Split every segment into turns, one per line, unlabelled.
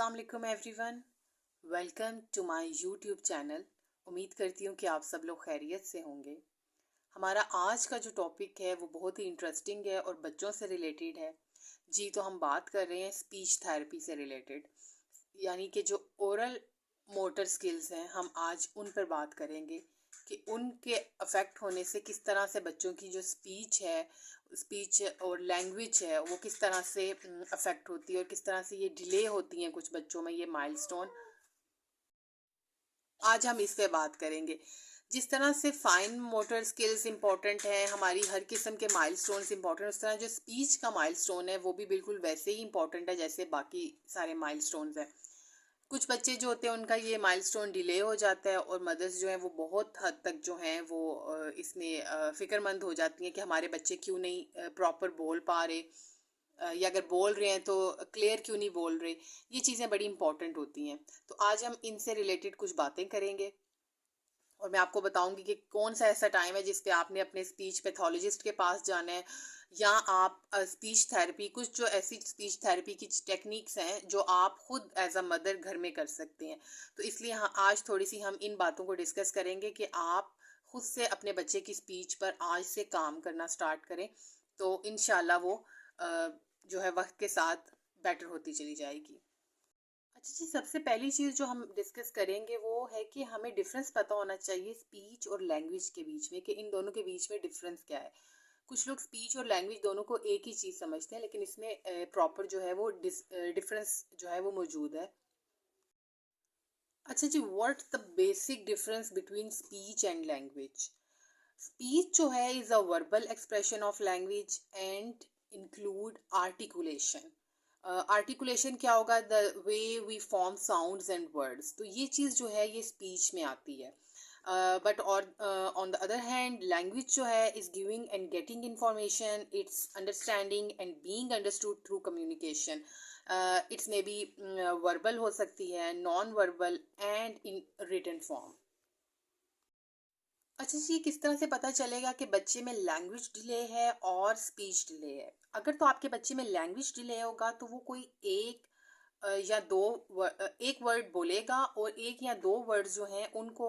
अस्सलाम वालेकुम everyone, welcome to my YouTube channel. उम्मीद करती हूँ कि आप सब लोग खैरियत से होंगे। हमारा आज का जो टॉपिक है वो बहुत ही इंटरेस्टिंग है और बच्चों से रिलेटेड है। जी, तो हम बात कर रहे हैं स्पीच थेरेपी से रिलेटेड, यानी कि जो ओरल मोटर स्किल्स हैं, हम आज उन पर बात करेंगे कि उनके अफेक्ट होने से किस तरह से बच्चों की जो स्पीच और लैंग्वेज है वो किस तरह से अफेक्ट होती है और किस तरह से ये डिले होती हैं कुछ बच्चों में ये माइलस्टोन। आज हम इस पे बात करेंगे। जिस तरह से फाइन मोटर स्किल्स इंपॉर्टेंट है, हमारी हर किस्म के माइलस्टोन्स इंपॉर्टेंट, उस तरह जो स्पीच का माइलस्टोन है वो भी बिल्कुल वैसे ही इंपॉर्टेंट है जैसे बाकी सारे माइलस्टोन्स हैं। कुछ बच्चे जो होते हैं उनका ये माइलस्टोन डिले हो जाता है और मदर्स जो हैं वो बहुत हद तक जो हैं वो इसमें फ़िक्रमंद हो जाती हैं कि हमारे बच्चे क्यों नहीं प्रॉपर बोल पा रहे, या अगर बोल रहे हैं तो क्लियर क्यों नहीं बोल रहे। ये चीज़ें बड़ी इंपॉर्टेंट होती हैं। तो आज हम इनसे रिलेटेड कुछ बातें करेंगे और मैं आपको बताऊंगी कि कौन सा ऐसा टाइम है जिस पे आपने अपने स्पीच पैथोलॉजिस्ट के पास जाना है, या आप स्पीच थेरेपी, कुछ जो ऐसी स्पीच थेरेपी की टेक्निक्स हैं जो आप खुद एज अ मदर घर में कर सकते हैं। तो इसलिए हाँ, आज थोड़ी सी हम इन बातों को डिस्कस करेंगे कि आप खुद से अपने बच्चे की स्पीच पर आज से काम करना स्टार्ट करें, तो इंशाल्लाह वो जो है वक्त के साथ बेटर होती चली जाएगी। अच्छा जी, सबसे पहली चीज़ जो हम डिस्कस करेंगे वो है कि हमें डिफरेंस पता होना चाहिए स्पीच और लैंग्वेज के बीच में, कि इन दोनों के बीच में डिफरेंस क्या है। कुछ लोग स्पीच और लैंग्वेज दोनों को एक ही चीज़ समझते हैं, लेकिन इसमें प्रॉपर जो है वो डिफरेंस जो है वो मौजूद है। अच्छा जी, what's the basic difference between speech and language. Speech जो है is a verbal expression of language and include articulation. Articulation क्या होगा? The way we form sounds and words. तो ये चीज़ जो है ये स्पीच में आती है। बट और on the other hand language जो है is giving and getting information, it's understanding and being understood through communication. It's may be verbal हो सकती है, non verbal and in written form. अच्छा जी, किस तरह से पता चलेगा कि बच्चे में लैंग्वेज डिले है और स्पीच डिले है? अगर तो आपके बच्चे में लैंग्वेज डिले होगा तो वो कोई या दो एक वर्ड बोलेगा और एक या दो वर्ड जो हैं उनको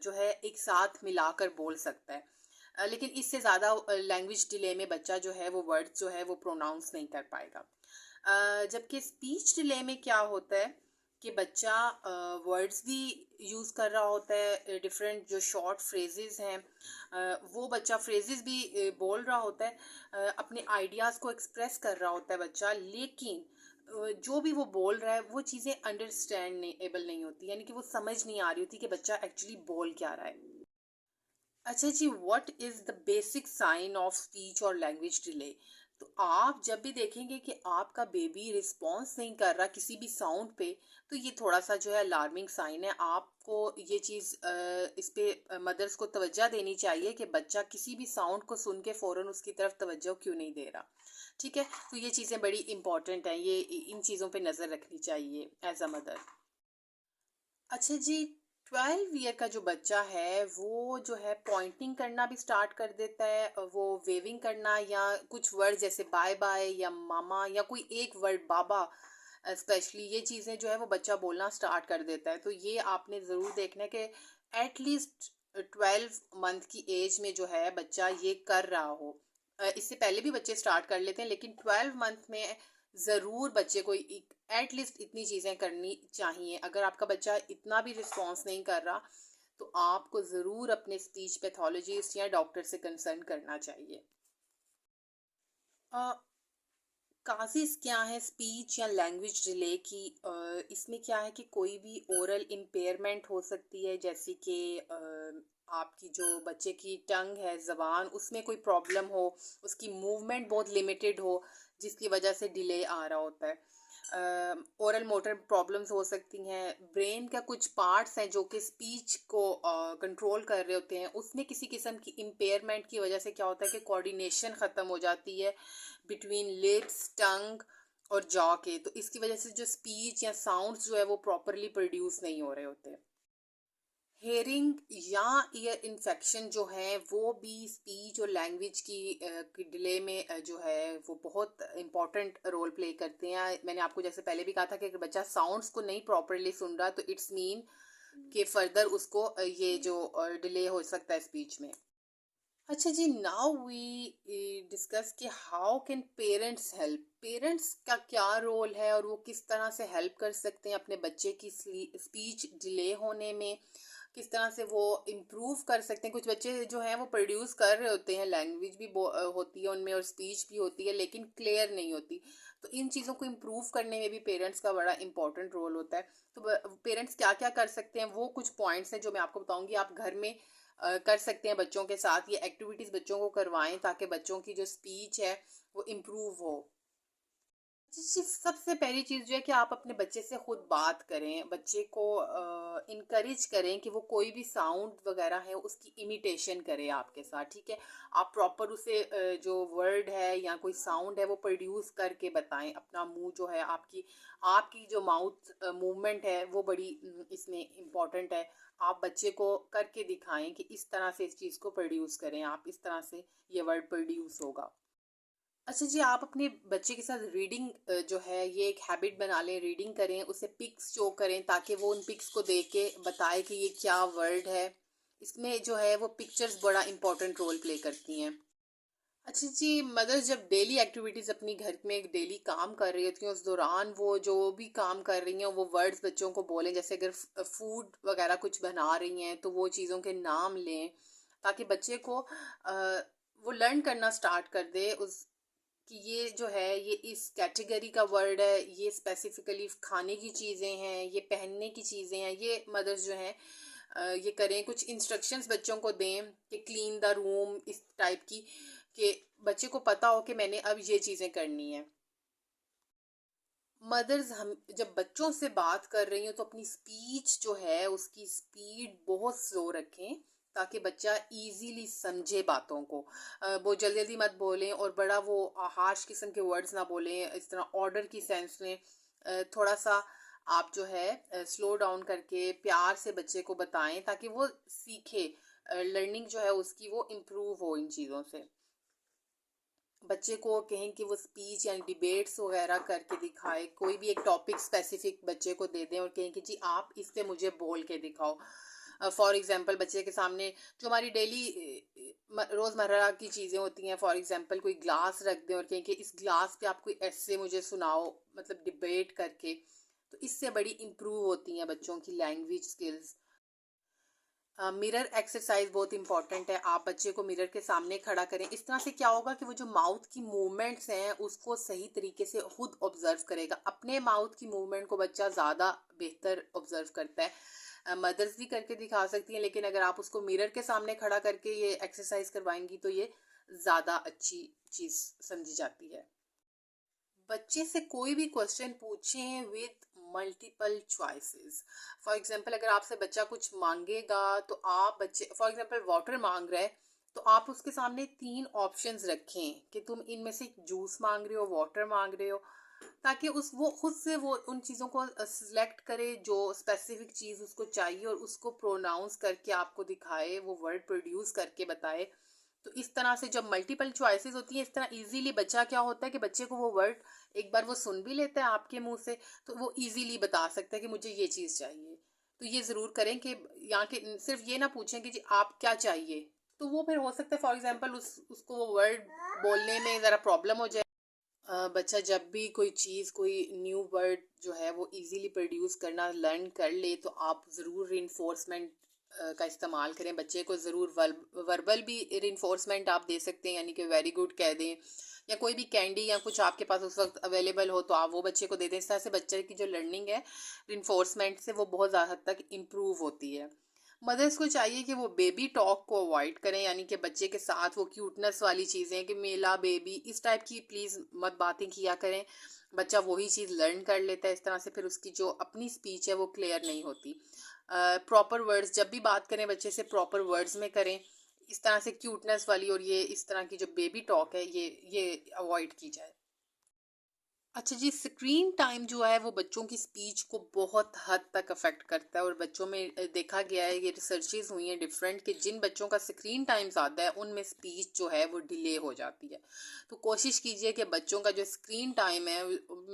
जो है एक साथ मिलाकर बोल सकता है। लेकिन इससे ज़्यादा लैंग्वेज डिले में बच्चा जो है वो वर्ड जो है वो प्रोनाउंस नहीं कर पाएगा। जबकि स्पीच डिले में क्या होता है कि बच्चा वर्ड्स भी यूज़ कर रहा होता है, डिफरेंट जो शॉर्ट फ्रेजेस हैं वो बच्चा फ्रेजेस भी बोल रहा होता है, अपने आइडियाज़ को एक्सप्रेस कर रहा होता है बच्चा, लेकिन जो भी वो बोल रहा है वो चीज़ें अंडरस्टैंड नहीं एबल नहीं होती, यानी कि वो समझ नहीं आ रही होती कि बच्चा एक्चुअली बोल क्या रहा है। अच्छा जी, what is the basic sign of speech और लैंग्वेज डिले। तो आप जब भी देखेंगे कि आपका बेबी रिस्पॉन्स नहीं कर रहा किसी भी साउंड पे, तो ये थोड़ा सा जो है अलार्मिंग साइन है। आपको ये चीज़ इस पे मदर्स को तवज्जो देनी चाहिए कि बच्चा किसी भी साउंड को सुन के फ़ौरन उसकी तरफ तवज्जो क्यों नहीं दे रहा। ठीक है, तो ये चीज़ें बड़ी इंपॉर्टेंट हैं, ये इन चीज़ों पे नज़र रखनी चाहिए एज अ मदर। अच्छा जी, 12 ईयर का जो बच्चा है वो जो है पॉइंटिंग करना भी स्टार्ट कर देता है, वो वेविंग करना या कुछ वर्ड जैसे बाय बाय या मामा या कोई एक वर्ड बाबा, स्पेशली ये चीज़ें जो है वो बच्चा बोलना स्टार्ट कर देता है। तो ये आपने ज़रूर देखना है कि एटलीस्ट 12 मंथ की एज में जो है बच्चा ये कर रहा हो। इससे पहले भी बच्चे स्टार्ट कर लेते हैं, लेकिन 12 मंथ में ज़रूर बच्चे को एटलीस्ट इतनी चीज़ें करनी चाहिए। अगर आपका बच्चा इतना भी रिस्पॉन्स नहीं कर रहा तो आपको ज़रूर अपने स्पीच पैथोलॉजिस्ट या डॉक्टर से कंसल्ट करना चाहिए। काजेज़ क्या है स्पीच या लैंग्वेज डिले की? इसमें क्या है कि कोई भी ओरल इम्पेयरमेंट हो सकती है, जैसे कि आपकी जो बच्चे की टंग है, ज़बान, उसमें कोई प्रॉब्लम हो, उसकी मूवमेंट बहुत लिमिटेड हो जिसकी वजह से डिले आ रहा होता है। ओरल मोटर प्रॉब्लम्स हो सकती हैं, ब्रेन का कुछ पार्ट्स हैं जो कि स्पीच को कंट्रोल कर रहे होते हैं, उसमें किसी किस्म की इम्पेयरमेंट की वजह से क्या होता है कि कोऑर्डिनेशन ख़त्म हो जाती है बिटवीन लिप्स, टंग और जॉ के। तो इसकी वजह से जो स्पीच या साउंड्स जो है वो प्रॉपरली प्रोड्यूस नहीं हो रहे होते। हेयरिंग या ईयर इन्फेक्शन जो है वो भी स्पीच और लैंग्वेज की डिले में जो है वो बहुत इम्पॉर्टेंट रोल प्ले करते हैं। मैंने आपको जैसे पहले भी कहा था कि अगर बच्चा साउंड्स को नहीं प्रॉपरली सुन रहा तो इट्स मीन कि फर्दर उसको ये जो डिले हो सकता है स्पीच में। अच्छा जी, नाउ वी डिस्कस कि how can parents help. Parents का क्या रोल है और वो किस तरह से हेल्प कर सकते हैं अपने बच्चे की स्पीच डिले होने में, किस तरह से वो इम्प्रूव कर सकते हैं। कुछ बच्चे जो हैं वो प्रोड्यूस कर रहे होते हैं, लैंग्वेज भी होती है उनमें और स्पीच भी होती है, लेकिन क्लियर नहीं होती। तो इन चीज़ों को इम्प्रूव करने में भी पेरेंट्स का बड़ा इंपॉर्टेंट रोल होता है। तो पेरेंट्स क्या क्या कर सकते हैं, वो कुछ पॉइंट्स हैं जो मैं आपको बताऊंगी। आप घर में कर सकते हैं बच्चों के साथ, ये एक्टिविटीज़ बच्चों को करवाएं ताकि बच्चों की जो स्पीच है वो इम्प्रूव हो। सबसे पहली चीज़ जो है कि आप अपने बच्चे से खुद बात करें, बच्चे को इनकरेज करें कि वो कोई भी साउंड वगैरह है उसकी इमिटेशन करे आपके साथ, ठीक है। आप प्रॉपर उसे जो वर्ड है या कोई साउंड है वो प्रोड्यूस करके बताएं। अपना मुंह जो है, आपकी आपकी जो माउथ मूवमेंट है वो बड़ी इसमें इम्पॉर्टेंट है। आप बच्चे को करके दिखाएं कि इस तरह से इस चीज़ को प्रोड्यूस करें, आप इस तरह से ये वर्ड प्रोड्यूस होगा। अच्छा जी, आप अपने बच्चे के साथ रीडिंग जो है ये एक हैबिट बना लें, रीडिंग करें, उसे पिक्स शो करें ताकि वो उन पिक्स को देख के बताए कि ये क्या वर्ड है। इसमें जो है वो पिक्चर्स बड़ा इंपॉर्टेंट रोल प्ले करती हैं। अच्छा जी, मदर्स जब डेली एक्टिविटीज़ अपनी घर में एक डेली काम कर रही होती हैं उस दौरान वो जो भी काम कर रही हैं वो वर्ड्स बच्चों को बोलें। जैसे अगर फूड वगैरह कुछ बना रही हैं तो वो चीज़ों के नाम लें ताकि बच्चे को वो लर्न करना स्टार्ट कर दे उस कि ये जो है ये इस कैटेगरी का वर्ड है, ये स्पेसिफिकली खाने की चीज़ें हैं, ये पहनने की चीज़ें हैं। ये मदर्स जो हैं ये करें, कुछ इंस्ट्रक्शंस बच्चों को दें कि क्लीन द रूम, इस टाइप की, कि बच्चे को पता हो कि मैंने अब ये चीज़ें करनी है। मदर्स हम जब बच्चों से बात कर रही हो तो अपनी स्पीच जो है उसकी स्पीड बहुत स्लो रखें ताकि बच्चा इजीली समझे बातों को। वो जल्दी जल्दी मत बोलें और बड़ा वो हार्श किस्म के वर्ड्स ना बोलें, इस तरह ऑर्डर की सेंस में थोड़ा सा आप जो है स्लो डाउन करके प्यार से बच्चे को बताएं ताकि वो सीखे। लर्निंग जो है उसकी वो इम्प्रूव हो इन चीज़ों से। बच्चे को कहें कि वो स्पीच या डिबेट्स वगैरह करके दिखाए, कोई भी एक टॉपिक स्पेसिफिक बच्चे को दे दें और कहें कि जी आप इस पे मुझे बोल के दिखाओ। फॉर एग्जांपल बच्चे के सामने जो हमारी डेली रोज़मर्रा की चीज़ें होती हैं, फॉर एग्जांपल कोई ग्लास रख दें और कहें कि इस ग्लास पे आप कोई ऐसे मुझे सुनाओ, मतलब डिबेट करके। तो इससे बड़ी इम्प्रूव होती हैं बच्चों की लैंग्वेज स्किल्स। मिरर एक्सरसाइज बहुत इंपॉर्टेंट है। आप बच्चे को मिरर के सामने खड़ा करें, इस तरह से क्या होगा कि वो जो माउथ की मूवमेंट्स हैं उसको सही तरीके से खुद ऑब्जर्व करेगा। अपने माउथ की मूवमेंट को बच्चा ज़्यादा बेहतर ऑब्जर्व करता है। मदर्स भी करके दिखा सकती हैं, लेकिन अगर आप उसको मिरर के सामने खड़ा करके ये एक्सरसाइज करवाएंगी तो ये ज़्यादा अच्छी चीज़ समझी जाती है। बच्चे से कोई भी क्वेश्चन पूछें with multiple choices. For example अगर आपसे बच्चा कुछ मांगेगा तो आप बच्चे फॉर एग्जांपल वाटर मांग रहा है तो आप उसके सामने 3 ऑप्शंस रखें कि तुम इनमें से जूस मांग रहे हो, वाटर मांग रहे हो, ताकि उस वो खुद से वो उन चीज़ों को सिलेक्ट करे जो स्पेसिफिक चीज़ उसको चाहिए और उसको प्रोनाउंस करके आपको दिखाए, वो वर्ड प्रोड्यूस करके बताए। तो इस तरह से जब मल्टीपल चॉइसेस होती हैं इस तरह इजीली बच्चा क्या होता है कि बच्चे को वो वर्ड एक बार वो सुन भी लेता है आपके मुंह से तो वो इजीली बता सकता है कि मुझे ये चीज़ चाहिए। तो ये ज़रूर करें कि यहाँ के सिर्फ ये ना पूछें कि जी आप क्या चाहिए। तो वो फिर हो सकता है फॉर एग्जांपल उसको वो वर्ड बोलने में ज़रा प्रॉब्लम हो जाए। बच्चा जब भी कोई चीज़ कोई न्यू वर्ड जो है वो इजीली प्रोड्यूस करना लर्न कर ले तो आप ज़रूर रिइंफोर्समेंट का इस्तेमाल करें। बच्चे को ज़रूर वर्बल भी रिइंफोर्समेंट आप दे सकते हैं, यानी कि वेरी गुड कह दें, या कोई भी कैंडी या कुछ आपके पास उस वक्त अवेलेबल हो तो आप वो बच्चे को दे दें। इस तरह से बच्चे की जो लर्निंग है रिइंफोर्समेंट से वो बहुत ज़्यादा हद तक इम्प्रूव होती है। मदर्स को चाहिए कि वो बेबी टॉक को अवॉइड करें, यानी कि बच्चे के साथ वो क्यूटनेस वाली चीज़ें कि मेला बेबी इस टाइप की प्लीज़ मत बातें किया करें। बच्चा वही चीज़ लर्न कर लेता है, इस तरह से फिर उसकी जो अपनी स्पीच है वो क्लियर नहीं होती। प्रॉपर वर्ड्स जब भी बात करें बच्चे से प्रॉपर वर्ड्स में करें। इस तरह से क्यूटनेस वाली और ये इस तरह की जो बेबी टॉक है ये अवॉइड की जाए। अच्छा जी, स्क्रीन टाइम जो है वो बच्चों की स्पीच को बहुत हद तक अफेक्ट करता है और बच्चों में देखा गया है, ये रिसर्चेज हुई हैं डिफरेंट, कि जिन बच्चों का स्क्रीन टाइम ज़्यादा है उनमें स्पीच जो है वो डिले हो जाती है। तो कोशिश कीजिए कि बच्चों का जो स्क्रीन टाइम है,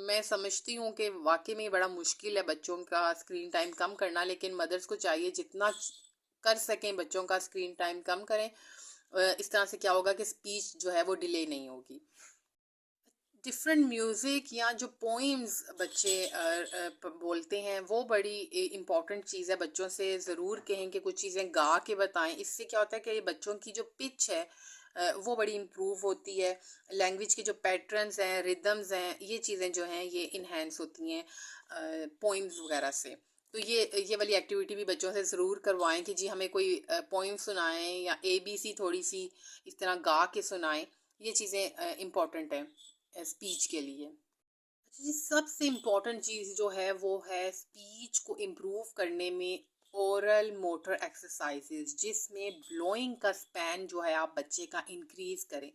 मैं समझती हूँ कि वाकई में बड़ा मुश्किल है बच्चों का स्क्रीन टाइम कम करना, लेकिन मदर्स को चाहिए जितना कर सकें बच्चों का स्क्रीन टाइम कम करें। इस तरह से क्या होगा कि स्पीच जो है वो डिले नहीं होगी। डिफरेंट म्यूज़िक या जो पोइम्स बच्चे बोलते हैं वो बड़ी इम्पॉर्टेंट चीज़ है। बच्चों से ज़रूर कहें कि कुछ चीज़ें गा के बताएं। इससे क्या होता है कि बच्चों की जो पिच है वो बड़ी इम्प्रूव होती है। लैंग्वेज के जो पैटर्न्स हैं, रिदम्स हैं, ये चीज़ें जो हैं ये इन्हेंस होती हैं पोइम्स वगैरह से। तो ये वाली एक्टिविटी भी बच्चों से ज़रूर करवाएं कि जी हमें कोई पोइम सुनाएं या ABC थोड़ी सी इस तरह गा के सुनाएं। ये चीज़ें इम्पॉर्टेंट हैं स्पीच के लिए। अच्छा जी, सबसे इम्पोर्टेंट चीज़ जो है वो है स्पीच को इम्प्रूव करने में ओरल मोटर एक्सरसाइजेज, जिसमें ब्लोइंग का स्पैन जो है आप बच्चे का इंक्रीज करें।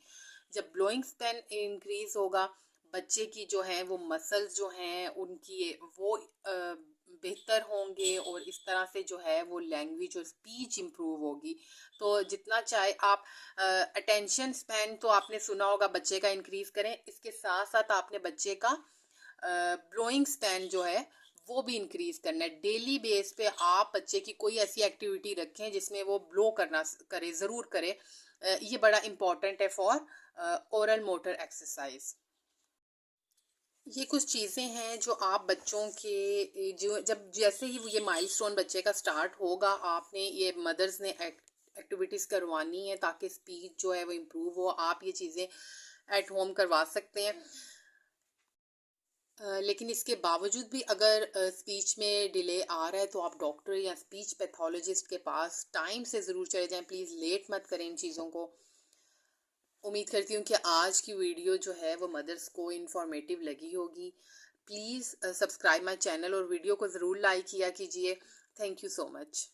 जब ब्लोइंग स्पैन इंक्रीज होगा, बच्चे की जो है वो मसल्स जो हैं उनकी वो बेहतर होंगे और इस तरह से जो है वो लैंग्वेज और स्पीच इम्प्रूव होगी। तो जितना चाहे आप अटेंशन स्पैन तो आपने सुना होगा बच्चे का इंक्रीज करें, इसके साथ साथ आपने बच्चे का ब्लोइंग स्पैन जो है वो भी इंक्रीज करना है। डेली बेस पे आप बच्चे की कोई ऐसी एक्टिविटी रखें जिसमें वो ब्लो करना करे, ज़रूर करे। ये बड़ा इम्पॉर्टेंट है फॉर ओरल मोटर एक्सरसाइज। ये कुछ चीज़ें हैं जो आप बच्चों के जो जब जैसे ही वो ये माइलस्टोन बच्चे का स्टार्ट होगा, आपने ये मदर्स ने एक्टिविटीज़ करवानी है ताकि स्पीच जो है वो इम्प्रूव हो। आप ये चीज़ें एट होम करवा सकते हैं। लेकिन इसके बावजूद भी अगर स्पीच में डिले आ रहा है तो आप डॉक्टर या स्पीच पैथोलॉजिस्ट के पास टाइम से ज़रूर चले जाएं। प्लीज़ लेट मत करें इन चीज़ों को। उम्मीद करती हूँ कि आज की वीडियो जो है वो मदर्स को इन्फॉर्मेटिव लगी होगी। प्लीज़ सब्सक्राइब माई चैनल और वीडियो को ज़रूर लाइक किया कीजिए। Thank you so much.